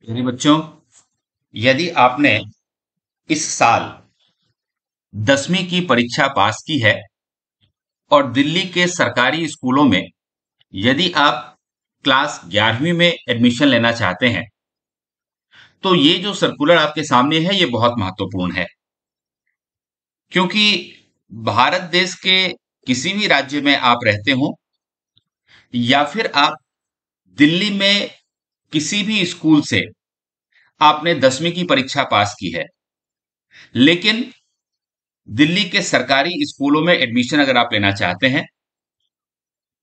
मेरे बच्चों, यदि आपने इस साल 10वीं की परीक्षा पास की है और दिल्ली के सरकारी स्कूलों में यदि आप क्लास 11वीं में एडमिशन लेना चाहते हैं, तो ये जो सर्कुलर आपके सामने है, ये बहुत महत्वपूर्ण है। क्योंकि भारत देश के किसी भी राज्य में आप रहते हो या फिर आप दिल्ली में किसी भी स्कूल से आपने 10वीं की परीक्षा पास की है, लेकिन दिल्ली के सरकारी स्कूलों में एडमिशन अगर आप लेना चाहते हैं,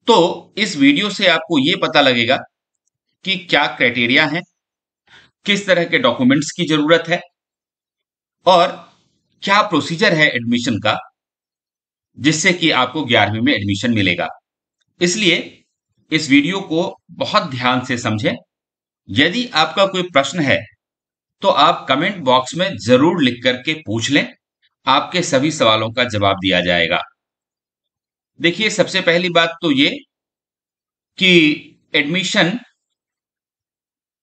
तो इस वीडियो से आपको यह पता लगेगा कि क्या क्राइटेरिया है, किस तरह के डॉक्यूमेंट्स की जरूरत है और क्या प्रोसीजर है एडमिशन का, जिससे कि आपको 11वीं में एडमिशन मिलेगा। इसलिए इस वीडियो को बहुत ध्यान से समझें। यदि आपका कोई प्रश्न है तो आप कमेंट बॉक्स में जरूर लिख करके पूछ लें, आपके सभी सवालों का जवाब दिया जाएगा। देखिए, सबसे पहली बात तो ये कि एडमिशन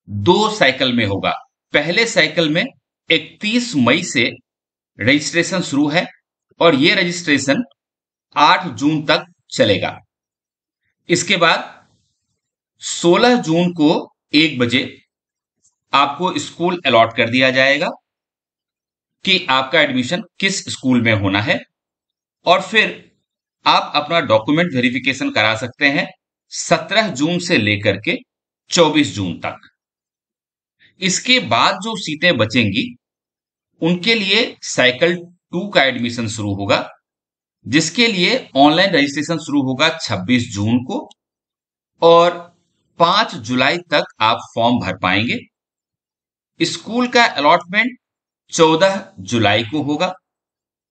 2 साइकिल में होगा। पहले साइकिल में 31 मई से रजिस्ट्रेशन शुरू है और यह रजिस्ट्रेशन 8 जून तक चलेगा। इसके बाद 16 जून को 1 बजे आपको स्कूल अलॉट कर दिया जाएगा कि आपका एडमिशन किस स्कूल में होना है, और फिर आप अपना डॉक्यूमेंट वेरिफिकेशन करा सकते हैं 17 जून से लेकर के 24 जून तक। इसके बाद जो सीटें बचेंगी उनके लिए साइकिल 2 का एडमिशन शुरू होगा, जिसके लिए ऑनलाइन रजिस्ट्रेशन शुरू होगा 26 जून को और 5 जुलाई तक आप फॉर्म भर पाएंगे। स्कूल का अलॉटमेंट 14 जुलाई को होगा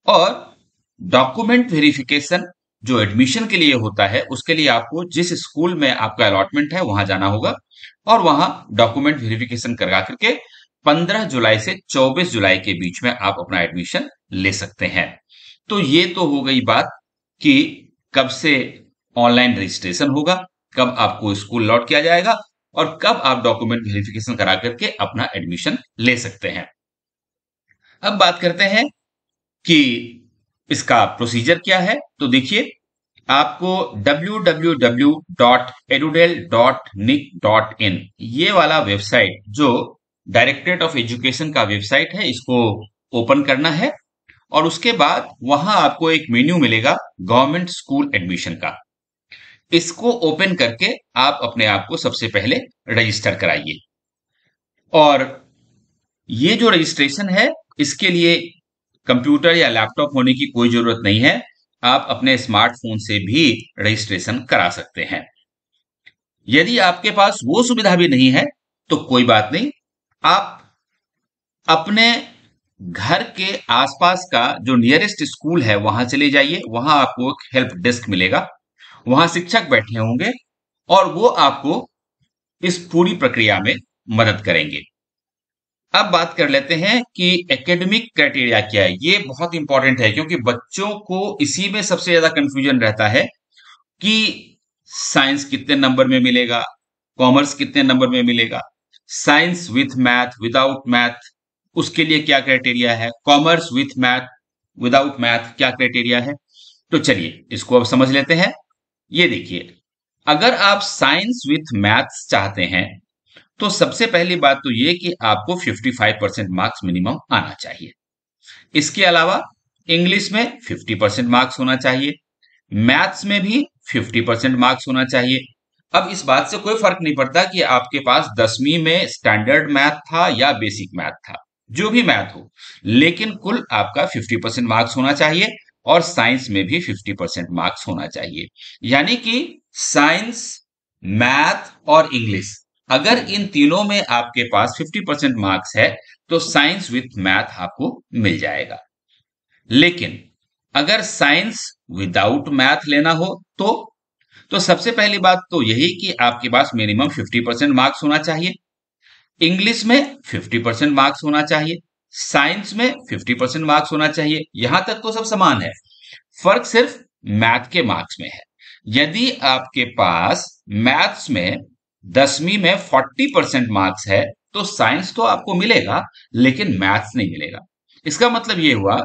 और डॉक्यूमेंट वेरिफिकेशन जो एडमिशन के लिए होता है, उसके लिए आपको जिस स्कूल में आपका अलॉटमेंट है वहां जाना होगा और वहां डॉक्यूमेंट वेरिफिकेशन करा करके 15 जुलाई से 24 जुलाई के बीच में आप अपना एडमिशन ले सकते हैं। तो ये तो हो गई बात कि कब से ऑनलाइन रजिस्ट्रेशन होगा, कब आपको स्कूल अलॉट किया जाएगा और कब आप डॉक्यूमेंट वेरिफिकेशन करा करके अपना एडमिशन ले सकते हैं। अब बात करते हैं कि इसका प्रोसीजर क्या है। तो देखिए, आपको www.edudel.nic.in ये वाला वेबसाइट, जो डायरेक्टरेट ऑफ एजुकेशन का वेबसाइट है, इसको ओपन करना है और उसके बाद वहां आपको एक मेन्यू मिलेगा गवर्नमेंट स्कूल एडमिशन का। इसको ओपन करके आप अपने आप को सबसे पहले रजिस्टर कराइए। और ये जो रजिस्ट्रेशन है, इसके लिए कंप्यूटर या लैपटॉप होने की कोई जरूरत नहीं है, आप अपने स्मार्टफोन से भी रजिस्ट्रेशन करा सकते हैं। यदि आपके पास वो सुविधा भी नहीं है तो कोई बात नहीं, आप अपने घर के आसपास का जो नियरेस्ट स्कूल है वहां चले जाइए। वहां आपको एक हेल्प डेस्क मिलेगा, वहां शिक्षक बैठे होंगे और वो आपको इस पूरी प्रक्रिया में मदद करेंगे। अब बात कर लेते हैं कि एकेडमिक क्राइटेरिया क्या है। ये बहुत इंपॉर्टेंट है क्योंकि बच्चों को इसी में सबसे ज्यादा कंफ्यूजन रहता है कि साइंस कितने नंबर में मिलेगा, कॉमर्स कितने नंबर में मिलेगा, science with math, without math उसके लिए क्या क्राइटेरिया है, commerce with math, without math क्या क्राइटेरिया है। तो चलिए इसको अब समझ लेते हैं। ये देखिए, अगर आप साइंस विथ मैथ्स चाहते हैं तो सबसे पहली बात तो ये कि आपको 55% मार्क्स मिनिमम आना चाहिए। इसके अलावा इंग्लिश में 50% मार्क्स होना चाहिए, मैथ्स में भी 50% मार्क्स होना चाहिए। अब इस बात से कोई फर्क नहीं पड़ता कि आपके पास 10वीं में स्टैंडर्ड मैथ था या बेसिक मैथ था, जो भी मैथ हो, लेकिन कुल आपका 50% मार्क्स होना चाहिए और साइंस में भी 50% मार्क्स होना चाहिए। यानी कि साइंस, मैथ और इंग्लिश, अगर इन तीनों में आपके पास 50% मार्क्स है तो साइंस विथ मैथ आपको मिल जाएगा। लेकिन अगर साइंस विदाउट मैथ लेना हो तो सबसे पहली बात तो यही कि आपके पास मिनिमम 50% मार्क्स होना चाहिए, इंग्लिश में 50% मार्क्स होना चाहिए, साइंस में 50% मार्क्स होना चाहिए। यहां तक तो सब समान है, फर्क सिर्फ मैथ के मार्क्स में है। यदि आपके पास मैथ्स में 10वीं में 40% मार्क्स है तो साइंस तो आपको मिलेगा लेकिन मैथ्स नहीं मिलेगा। इसका मतलब ये हुआ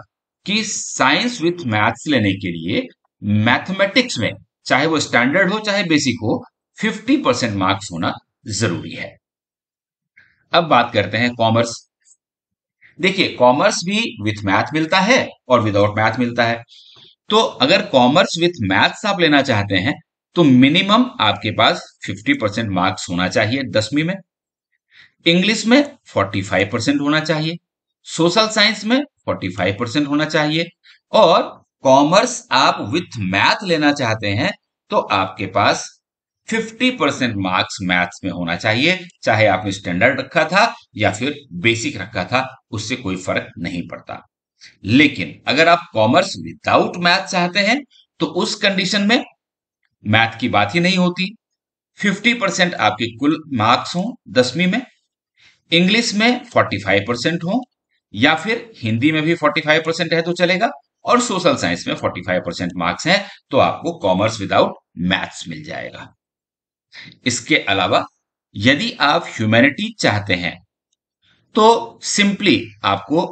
कि साइंस विथ मैथ्स लेने के लिए मैथमेटिक्स में, चाहे वो स्टैंडर्ड हो चाहे बेसिक हो, 50% मार्क्स होना जरूरी है। अब बात करते हैं कॉमर्स। देखिए, कॉमर्स भी विथ मैथ मिलता है और विदाउट मैथ मिलता है। तो अगर कॉमर्स विथ मैथ्स आप लेना चाहते हैं तो मिनिमम आपके पास 50% मार्क्स होना चाहिए 10वीं में। इंग्लिश में 45% होना चाहिए, सोशल साइंस में 45% होना चाहिए, और कॉमर्स आप विथ मैथ लेना चाहते हैं तो आपके पास 50% मार्क्स मैथ्स में होना चाहिए। चाहे आपने स्टैंडर्ड रखा था या फिर बेसिक रखा था, उससे कोई फर्क नहीं पड़ता। लेकिन अगर आप कॉमर्स विदाउट मैथ चाहते हैं तो उस कंडीशन में मैथ की बात ही नहीं होती। 50% आपके कुल मार्क्स हों 10वीं में, इंग्लिश में 45% हो, या फिर हिंदी में भी 45% है तो चलेगा, और सोशल साइंस में 45% मार्क्स हैं तो आपको कॉमर्स विदाउट मैथ्स मिल जाएगा। इसके अलावा यदि आप ह्यूमैनिटी चाहते हैं तो सिंपली आपको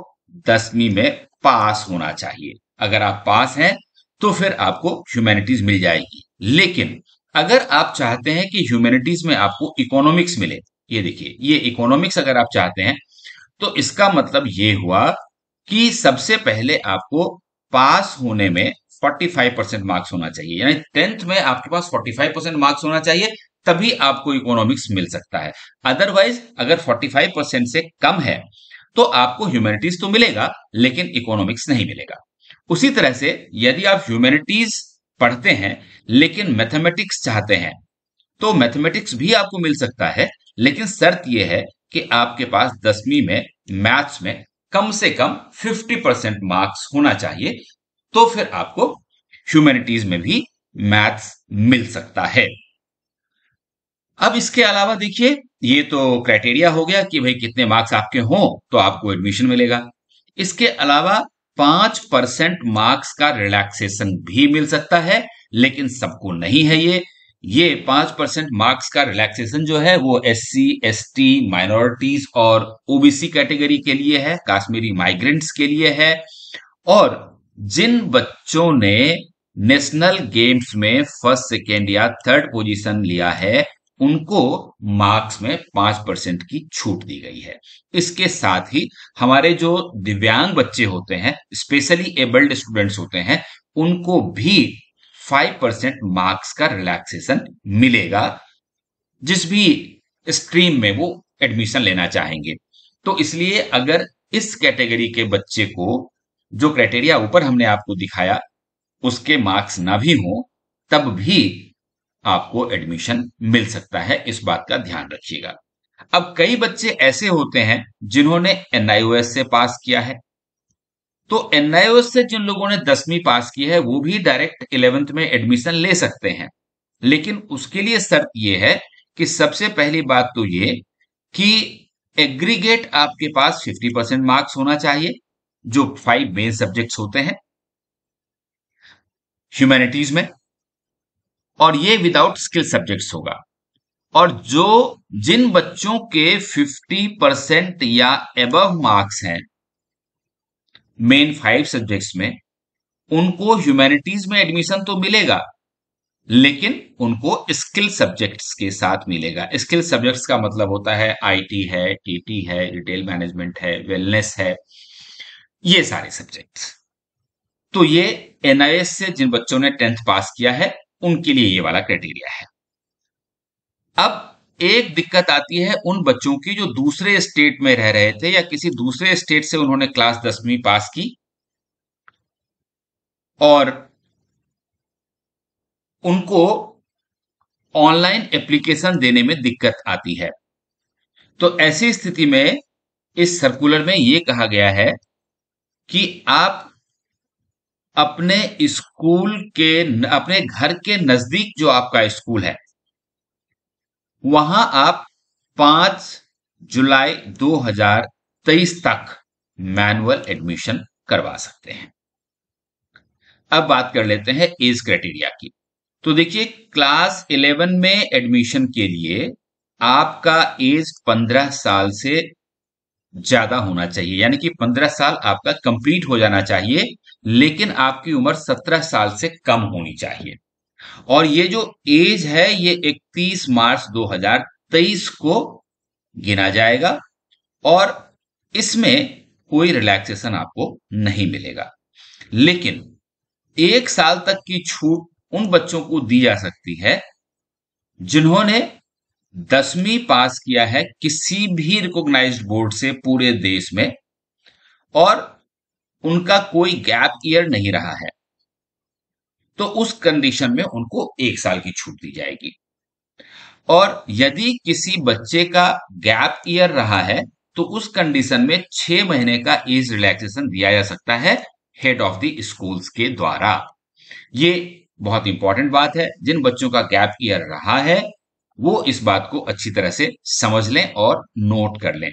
10वीं में पास होना चाहिए। अगर आप पास हैं तो फिर आपको ह्यूमैनिटीज मिल जाएगी। लेकिन अगर आप चाहते हैं कि ह्यूमैनिटीज में आपको इकोनॉमिक्स मिले, ये देखिए, ये इकोनॉमिक्स अगर आप चाहते हैं तो इसका मतलब ये हुआ कि सबसे पहले आपको पास होने में 45% मार्क्स होना चाहिए, यानी 10th में आपके पास 45% मार्क्स होना चाहिए, तभी आपको इकोनॉमिक्स मिल सकता है। अदरवाइज अगर 45% से कम है तो आपको ह्यूमैनिटीज तो मिलेगा लेकिन इकोनॉमिक्स नहीं मिलेगा। उसी तरह से यदि आप ह्यूमैनिटीज पढ़ते हैं लेकिन मैथमेटिक्स चाहते हैं तो मैथमेटिक्स भी आपको मिल सकता है, लेकिन शर्त यह है कि आपके पास 10वीं में मैथ्स में कम से कम 50% मार्क्स होना चाहिए, तो फिर आपको ह्यूमैनिटीज में भी मैथ्स मिल सकता है। अब इसके अलावा देखिए, ये तो क्राइटेरिया हो गया कि भाई कितने मार्क्स आपके हों तो आपको एडमिशन मिलेगा। इसके अलावा 5% मार्क्स का रिलैक्सेशन भी मिल सकता है, लेकिन सबको नहीं है ये 5% मार्क्स का रिलैक्सेशन जो है वो SC ST माइनॉरिटीज और OBC कैटेगरी के लिए है, कश्मीरी माइग्रेंट्स के लिए है, और जिन बच्चों ने नेशनल गेम्स में फर्स्ट सेकेंड या थर्ड पोजीशन लिया है उनको मार्क्स में 5% की छूट दी गई है। इसके साथ ही हमारे जो दिव्यांग बच्चे होते हैं, स्पेशली एबल्ड स्टूडेंट्स होते हैं, उनको भी 5% मार्क्स का रिलैक्सेशन मिलेगा जिस भी स्ट्रीम में वो एडमिशन लेना चाहेंगे। तो इसलिए अगर इस कैटेगरी के बच्चे को जो क्राइटेरिया ऊपर हमने आपको दिखाया उसके मार्क्स ना भी हो तब भी आपको एडमिशन मिल सकता है, इस बात का ध्यान रखिएगा। अब कई बच्चे ऐसे होते हैं जिन्होंने NIOS से पास किया है, तो NIOS से जिन लोगों ने 10वीं पास की है वो भी डायरेक्ट 11th में एडमिशन ले सकते हैं, लेकिन उसके लिए शर्त यह है कि सबसे पहली बात तो ये कि एग्रीगेट आपके पास 50% मार्क्स होना चाहिए, जो 5 मेन सब्जेक्ट्स होते हैं ह्यूमैनिटीज में, और ये विदाउट स्किल सब्जेक्ट्स होगा। और जिन बच्चों के 50% या एबव मार्क्स हैं मेन 5 सब्जेक्ट्स में, उनको ह्यूमैनिटीज में एडमिशन तो मिलेगा लेकिन उनको स्किल सब्जेक्ट्स के साथ मिलेगा। स्किल सब्जेक्ट्स का मतलब होता है IT है, TT है, रिटेल मैनेजमेंट है, वेलनेस है, ये सारे सब्जेक्ट्स। तो ये NIS से जिन बच्चों ने 10th पास किया है उनके लिए ये वाला क्राइटेरिया है। अब एक दिक्कत आती है उन बच्चों की जो दूसरे स्टेट में रह रहे थे या किसी दूसरे स्टेट से उन्होंने क्लास 10वीं पास की और उनको ऑनलाइन एप्लीकेशन देने में दिक्कत आती है। तो ऐसी स्थिति में इस सर्कुलर में यह कहा गया है कि आप अपने स्कूल के अपने घर के नजदीक जो आपका स्कूल है वहां आप 5 जुलाई 2023 तक मैनुअल एडमिशन करवा सकते हैं। अब बात कर लेते हैं एज क्राइटेरिया की। तो देखिए, क्लास 11 में एडमिशन के लिए आपका एज 15 साल से ज्यादा होना चाहिए, यानी कि 15 साल आपका कंप्लीट हो जाना चाहिए, लेकिन आपकी उम्र 17 साल से कम होनी चाहिए। और ये जो एज है ये 31 मार्च 2023 को गिना जाएगा, और इसमें कोई रिलैक्सेशन आपको नहीं मिलेगा। लेकिन 1 साल तक की छूट उन बच्चों को दी जा सकती है जिन्होंने 10वीं पास किया है किसी भी रिकॉग्नाइज्ड बोर्ड से पूरे देश में, और उनका कोई गैप ईयर नहीं रहा है, तो उस कंडीशन में उनको 1 साल की छूट दी जाएगी। और यदि किसी बच्चे का गैप ईयर रहा है तो उस कंडीशन में 6 महीने का एज रिलैक्सेशन दिया जा सकता है हेड ऑफ द स्कूल्स के द्वारा। ये बहुत इंपॉर्टेंट बात है, जिन बच्चों का गैप ईयर रहा है वो इस बात को अच्छी तरह से समझ लें और नोट कर लें।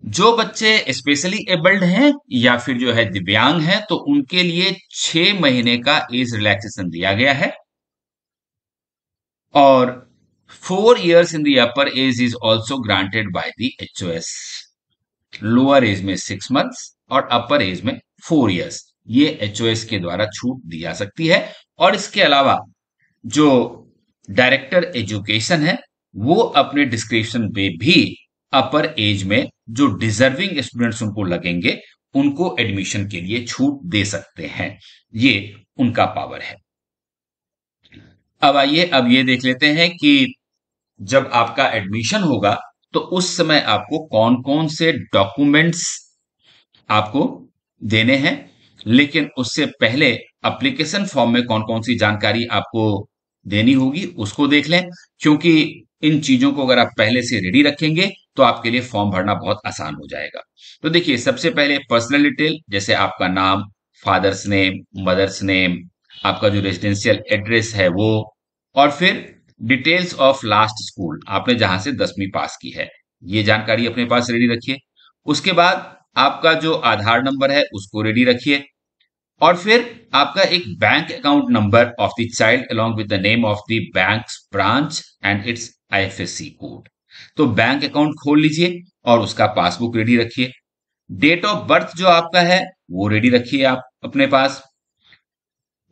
जो बच्चे स्पेशली एबल्ड हैं या फिर जो है दिव्यांग हैं, तो उनके लिए 6 महीने का एज रिलैक्सेशन दिया गया है, और 4 years in the upper age is also granted by the HOS। Lower age में 6 months और अपर एज में 4 years, ये HOS के द्वारा छूट दी जा सकती है। और इसके अलावा जो डायरेक्टर एजुकेशन है वो अपने डिस्क्रिप्शन पे भी अपर एज में जो डिजर्विंग स्टूडेंट्स उनको लगेंगे उनको एडमिशन के लिए छूट दे सकते हैं, ये उनका पावर है। अब आइए अब ये देख लेते हैं कि जब आपका एडमिशन होगा तो उस समय आपको कौन कौन से डॉक्यूमेंट्स आपको देने हैं। लेकिन उससे पहले एप्लीकेशन फॉर्म में कौन कौन सी जानकारी आपको देनी होगी उसको देख लें, क्योंकि इन चीजों को अगर आप पहले से रेडी रखेंगे तो आपके लिए फॉर्म भरना बहुत आसान हो जाएगा। तो देखिए, सबसे पहले पर्सनल डिटेल, जैसे आपका नाम, फादर्स नेम, मदर्स नेम, आपका जो रेजिडेंशियल एड्रेस है वो, और फिर डिटेल्स ऑफ लास्ट स्कूल, आपने जहां से 10वीं पास की है, ये जानकारी अपने पास रेडी रखिए। उसके बाद आपका जो आधार नंबर है उसको रेडी रखिए, और फिर आपका एक bank account number of the child along with the name of the bank branch and it's IFSC code. तो बैंक अकाउंट खोल लीजिए और उसका पासबुक रेडी रखिए। डेट ऑफ बर्थ जो आपका है वो रेडी रखिए आप अपने पास,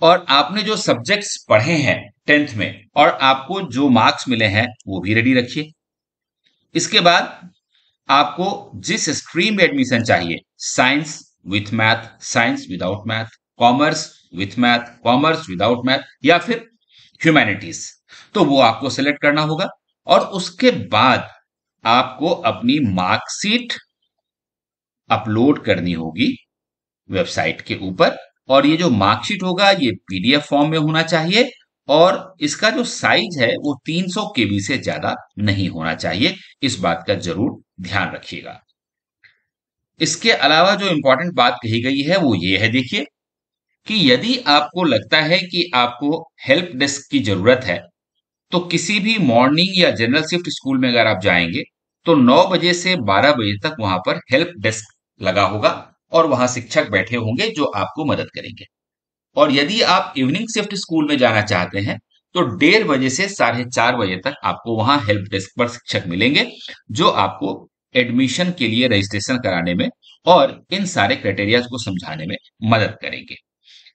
और आपने जो सब्जेक्ट्स पढ़े हैं 10th में और आपको जो मार्क्स मिले हैं वो भी रेडी रखिए। इसके बाद आपको जिस स्ट्रीम में एडमिशन चाहिए, science with math, science without math, commerce with math, commerce without math, या फिर ह्यूमैनिटीज, तो वो आपको सेलेक्ट करना होगा। और उसके बाद आपको अपनी मार्कशीट अपलोड करनी होगी वेबसाइट के ऊपर, और ये जो मार्कशीट होगा ये PDF फॉर्म में होना चाहिए, और इसका जो साइज है वो 300 KB से ज्यादा नहीं होना चाहिए, इस बात का जरूर ध्यान रखिएगा। इसके अलावा जो इंपॉर्टेंट बात कही गई है वो ये है, देखिए, कि यदि आपको लगता है कि आपको हेल्प डेस्क की जरूरत है, तो किसी भी मॉर्निंग या जनरल शिफ्ट स्कूल में अगर आप जाएंगे तो 9 बजे से 12 बजे तक वहां पर हेल्प डेस्क लगा होगा, और वहां शिक्षक बैठे होंगे जो आपको मदद करेंगे। और यदि आप इवनिंग शिफ्ट स्कूल में जाना चाहते हैं तो 1:30 से 4:30 बजे तक आपको वहां हेल्प डेस्क पर शिक्षक मिलेंगे, जो आपको एडमिशन के लिए रजिस्ट्रेशन कराने में और इन सारे क्राइटेरिया को समझाने में मदद करेंगे।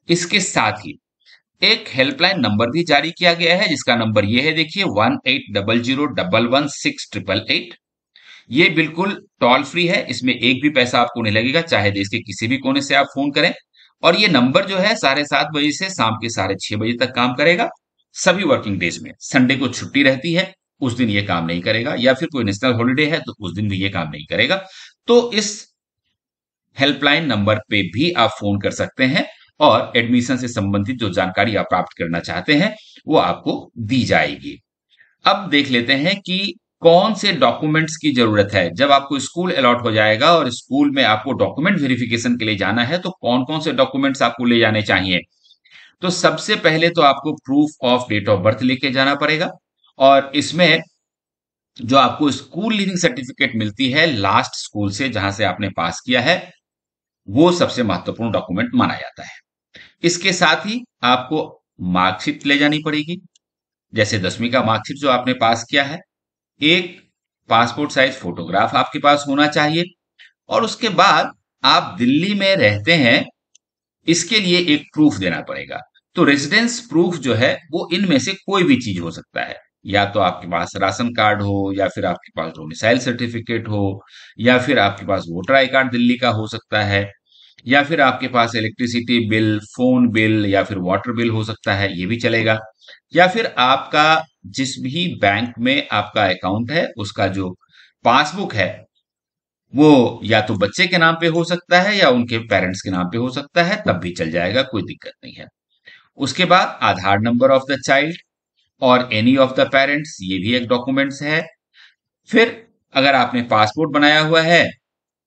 इसके साथ ही एक हेल्पलाइन नंबर भी जारी किया गया है, जिसका नंबर ये है, देखिए, 1800116888। ये बिल्कुल टोल फ्री है, इसमें एक भी पैसा आपको नहीं लगेगा, चाहे देश के किसी भी कोने से आप फोन करें। और ये नंबर जो है 7:30 बजे से शाम के 6:30 बजे तक काम करेगा, सभी वर्किंग डेज में। संडे को छुट्टी रहती है, उस दिन ये काम नहीं करेगा, या फिर कोई नेशनल हॉलिडे है तो उस दिन भी ये काम नहीं करेगा। तो इस हेल्पलाइन नंबर पे भी आप फोन कर सकते हैं, और एडमिशन से संबंधित जो जानकारी आप प्राप्त करना चाहते हैं वो आपको दी जाएगी। अब देख लेते हैं कि कौन से डॉक्यूमेंट्स की जरूरत है। जब आपको स्कूल अलॉट हो जाएगा और स्कूल में आपको डॉक्यूमेंट वेरिफिकेशन के लिए जाना है, तो कौन कौन से डॉक्यूमेंट्स आपको ले जाने चाहिए। तो सबसे पहले तो आपको proof of date of birth लेके जाना पड़ेगा, और इसमें जो आपको स्कूल लीविंग सर्टिफिकेट मिलती है लास्ट स्कूल से जहां से आपने पास किया है, वो सबसे महत्वपूर्ण डॉक्यूमेंट माना जाता है। इसके साथ ही आपको मार्कशीट ले जानी पड़ेगी, जैसे 10वीं का मार्कशीट जो आपने पास किया है, एक पासपोर्ट साइज फोटोग्राफ आपके पास होना चाहिए, और उसके बाद आप दिल्ली में रहते हैं, इसके लिए एक प्रूफ देना पड़ेगा। तो रेजिडेंस प्रूफ जो है वो इनमें से कोई भी चीज हो सकता है, या तो आपके पास राशन कार्ड हो, या फिर आपके पास डोमिसाइल सर्टिफिकेट हो, या फिर आपके पास वोटर आई कार्ड दिल्ली का हो सकता है, या फिर आपके पास इलेक्ट्रिसिटी बिल, फोन बिल, या फिर वाटर बिल हो सकता है, ये भी चलेगा। या फिर आपका जिस भी बैंक में आपका अकाउंट है उसका जो पासबुक है वो या तो बच्चे के नाम पे हो सकता है या उनके पेरेंट्स के नाम पे हो सकता है, तब भी चल जाएगा, कोई दिक्कत नहीं है। उसके बाद आधार नंबर ऑफ द चाइल्ड और एनी ऑफ द पेरेंट्स, ये भी एक डॉक्यूमेंट्स है। फिर अगर आपने पासपोर्ट बनाया हुआ है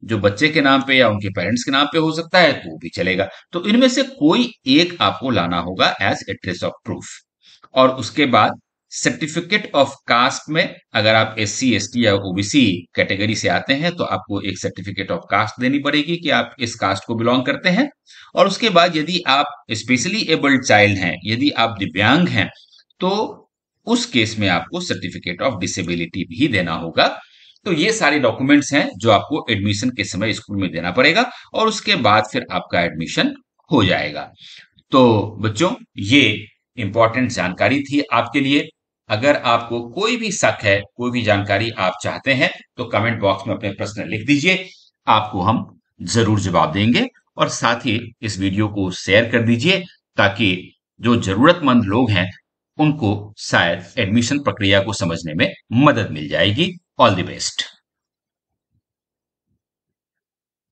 जो बच्चे के नाम पे या उनके पेरेंट्स के नाम पे हो सकता है, तो वो भी चलेगा। तो इनमें से कोई एक आपको लाना होगा एज एड्रेस ऑफ प्रूफ। और उसके बाद सर्टिफिकेट ऑफ कास्ट में, अगर आप SC ST या OBC कैटेगरी से आते हैं तो आपको एक सर्टिफिकेट ऑफ कास्ट देनी पड़ेगी कि आप इस कास्ट को बिलोंग करते हैं। और उसके बाद यदि आप स्पेशली एबल्ड चाइल्ड हैं, यदि आप दिव्यांग हैं, तो उस केस में आपको सर्टिफिकेट ऑफ डिसेबिलिटी भी देना होगा। तो ये सारे डॉक्यूमेंट्स हैं जो आपको एडमिशन के समय स्कूल में देना पड़ेगा, और उसके बाद फिर आपका एडमिशन हो जाएगा। तो बच्चों, ये इंपॉर्टेंट जानकारी थी आपके लिए। अगर आपको कोई भी शक है, कोई भी जानकारी आप चाहते हैं, तो कमेंट बॉक्स में अपने प्रश्न लिख दीजिए, आपको हम जरूर जवाब देंगे। और साथ ही इस वीडियो को शेयर कर दीजिए ताकि जो जरूरतमंद लोग हैं उनको शायद एडमिशन प्रक्रिया को समझने में मदद मिल जाएगी। All the best.